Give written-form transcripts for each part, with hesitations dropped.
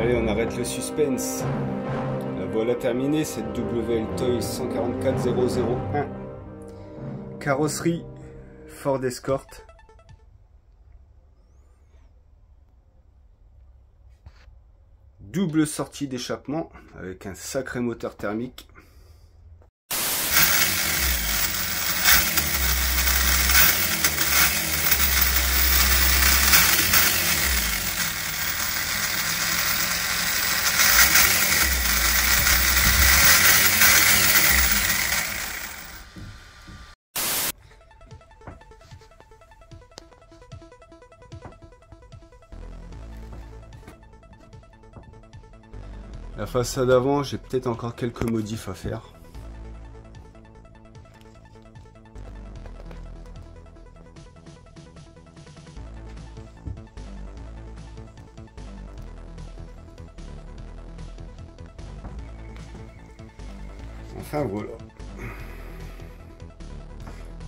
Allez, on arrête le suspense. La voilà terminée, cette WL Toy 144001. Carrosserie Ford Escort. Double sortie d'échappement avec un sacré moteur thermique. La façade avant, j'ai peut-être encore quelques modifs à faire. Enfin voilà.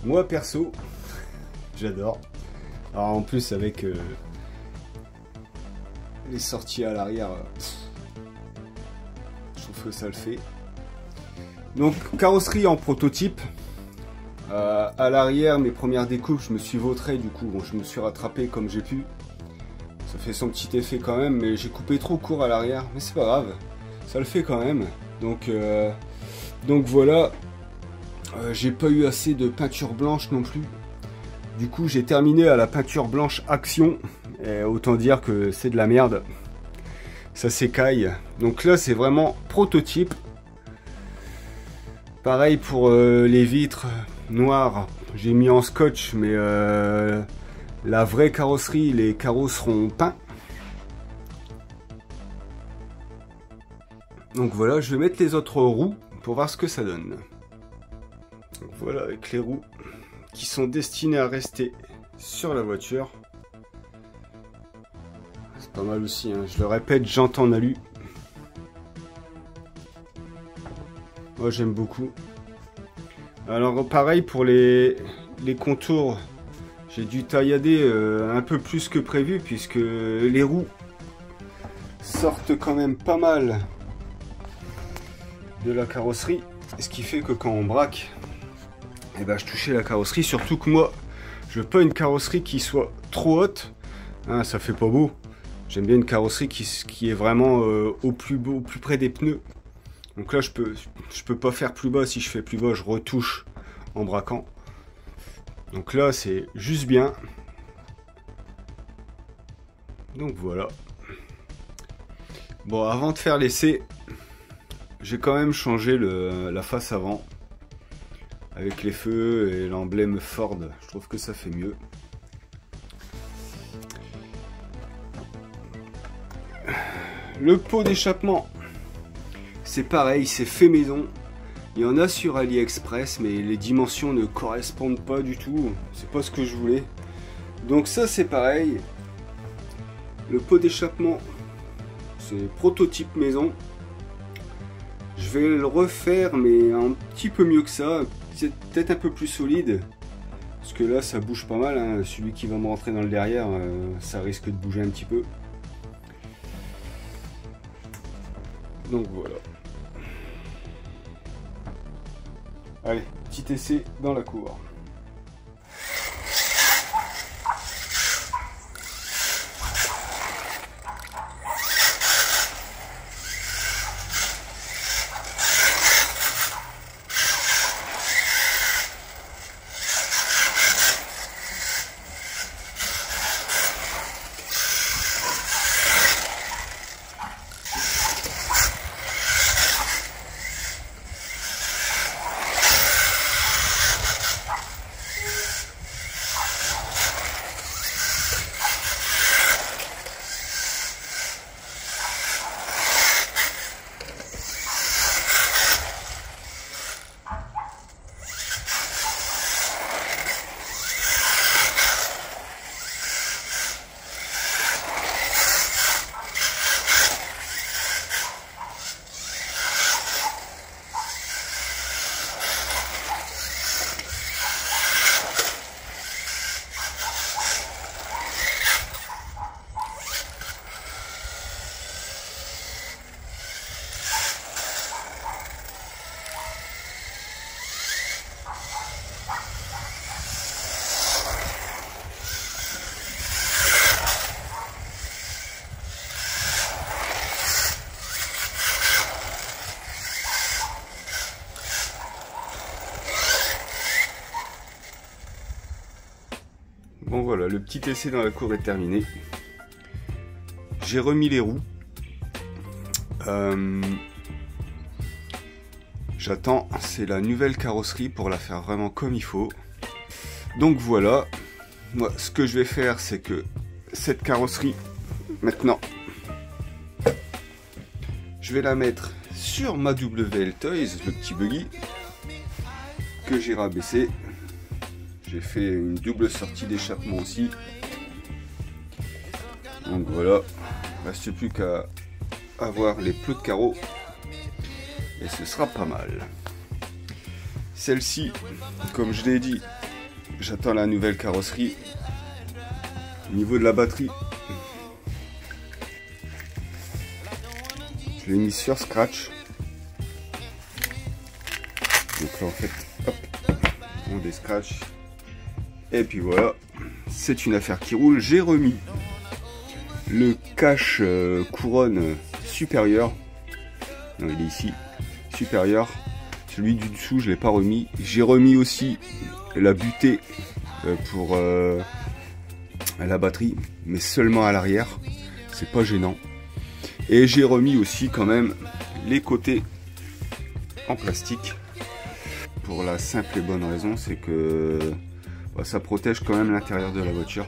Moi perso, j'adore. Alors en plus avec les sorties à l'arrière. Que ça le fait. Donc carrosserie en prototype. À l'arrière, mes premières découpes, je me suis vautré, du coup bon, je me suis rattrapé comme j'ai pu. Ça fait son petit effet quand même, mais j'ai coupé trop court à l'arrière, mais c'est pas grave, ça le fait quand même. Donc voilà. J'ai pas eu assez de peinture blanche non plus. Du coup j'ai terminé à la peinture blanche Action, et autant dire que c'est de la merde. Ça s'écaille. Donc là c'est vraiment prototype. Pareil pour les vitres noires. J'ai mis en scotch, mais la vraie carrosserie, les carreaux seront peints. Donc voilà, je vais mettre les autres roues pour voir ce que ça donne. Donc voilà, avec les roues qui sont destinées à rester sur la voiture. Pas mal aussi, hein. Je le répète, j'entends alu. Moi j'aime beaucoup. Alors pareil pour les contours, j'ai dû taillader un peu plus que prévu puisque les roues sortent quand même pas mal de la carrosserie. Ce qui fait que quand on braque, eh ben, je touchais la carrosserie, surtout que moi je veux pas une carrosserie qui soit trop haute, hein, ça fait pas beau. J'aime bien une carrosserie qui est vraiment au plus près des pneus. Donc là, je peux pas faire plus bas. Si je fais plus bas, je retouche en braquant. Donc là, c'est juste bien. Donc voilà. Bon, avant de faire l'essai, j'ai quand même changé la face avant. Avec les feux et l'emblème Ford. Je trouve que ça fait mieux. Le pot d'échappement, c'est pareil, c'est fait maison. Il y en a sur AliExpress, mais les dimensions ne correspondent pas du tout. C'est pas ce que je voulais. Donc ça, c'est pareil. Le pot d'échappement, c'est prototype maison. Je vais le refaire, mais un petit peu mieux que ça. C'est peut-être un peu plus solide. Parce que là, ça bouge pas mal, hein. Celui qui va me rentrer dans le derrière, ça risque de bouger un petit peu. Donc voilà. Allez, petit essai dans la cour. voilà, le petit essai dans la cour est terminé. J'ai remis les roues. J'attends, c'est la nouvelle carrosserie pour la faire vraiment comme il faut. Donc voilà, moi ce que je vais faire, c'est que cette carrosserie, maintenant, je vais la mettre sur ma WL Toys, le petit buggy, que j'ai rabaissé. J'ai fait une double sortie d'échappement aussi. Donc voilà, il ne reste plus qu'à avoir les plots de carreaux et ce sera pas mal. Celle-ci, comme je l'ai dit, j'attends la nouvelle carrosserie. Au niveau de la batterie, je l'ai mis sur scratch. Donc là en fait, hop, on déscratch. Et puis voilà, c'est une affaire qui roule. J'ai remis le cache couronne supérieur. Non, il est ici, supérieur. Celui du dessous, je l'ai pas remis. J'ai remis aussi la butée pour la batterie, mais seulement à l'arrière. C'est pas gênant. Et j'ai remis aussi quand même les côtés en plastique. Pour la simple et bonne raison, c'est que ça protège quand même l'intérieur de la voiture.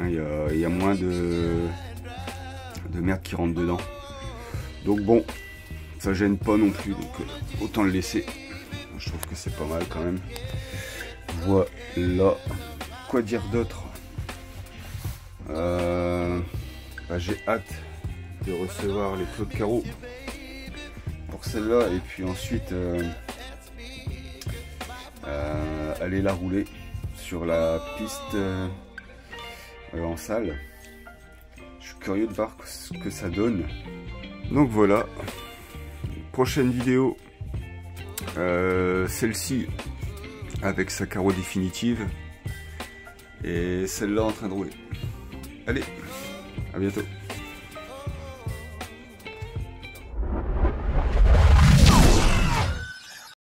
Il y a moins de merde qui rentre dedans. Donc bon, ça gêne pas non plus, donc autant le laisser. Je trouve que c'est pas mal quand même. Voilà. Quoi dire d'autre? J'ai hâte de recevoir les plots de carreaux pour celle-là, et puis ensuite aller la rouler sur la piste en salle. Je suis curieux de voir ce que ça donne. Donc voilà, prochaine vidéo, celle-ci avec sa carreau définitive et celle-là en train de rouler. Allez, à bientôt.